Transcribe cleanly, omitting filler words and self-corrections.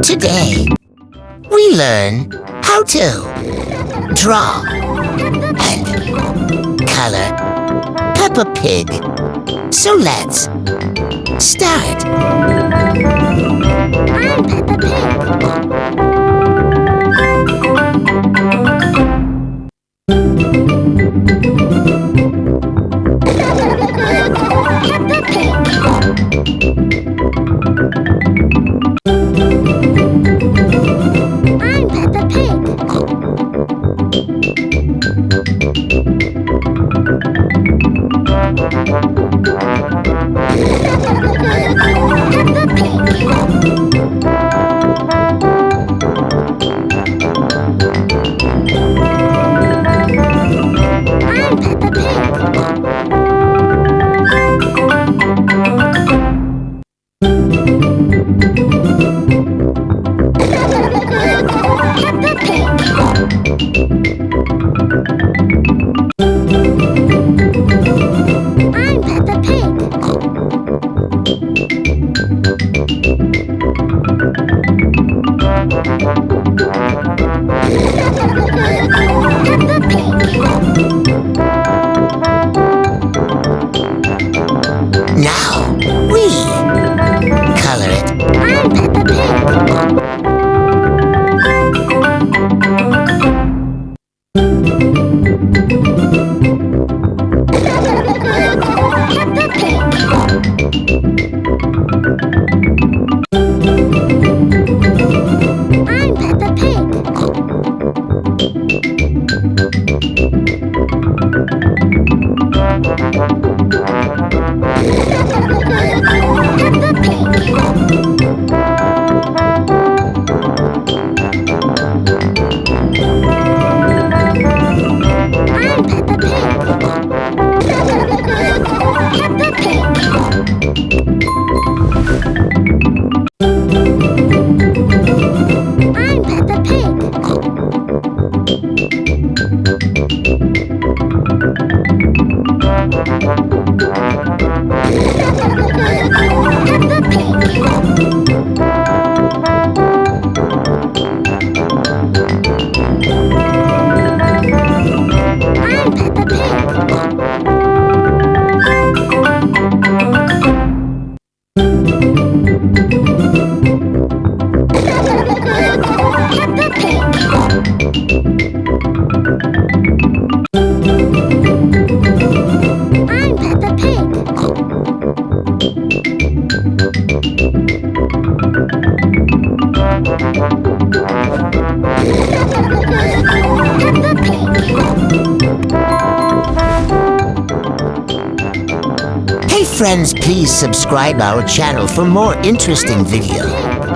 Today, we learn how to draw and color Peppa Pig. So let's start. I'm Peppa Pig. Peppa Pig. I'm Peppa Pig. Peppa Pig. I'm Peppa Pig. Peppa Pig. I'm Peppa Pig. Peppa Pig. Now, we color it. I'm Peppa Pig. Peppa Pig. I'm Peppa Pig. Peppa Pig. I'm Peppa Pig. Peppa Pig. I'm Peppa Pig. Peppa Pig. I'm Peppa Pig. Peppa Pig. I'm Peppa Pig. Peppa Pig. Hey friends, please subscribe our channel for more interesting videos.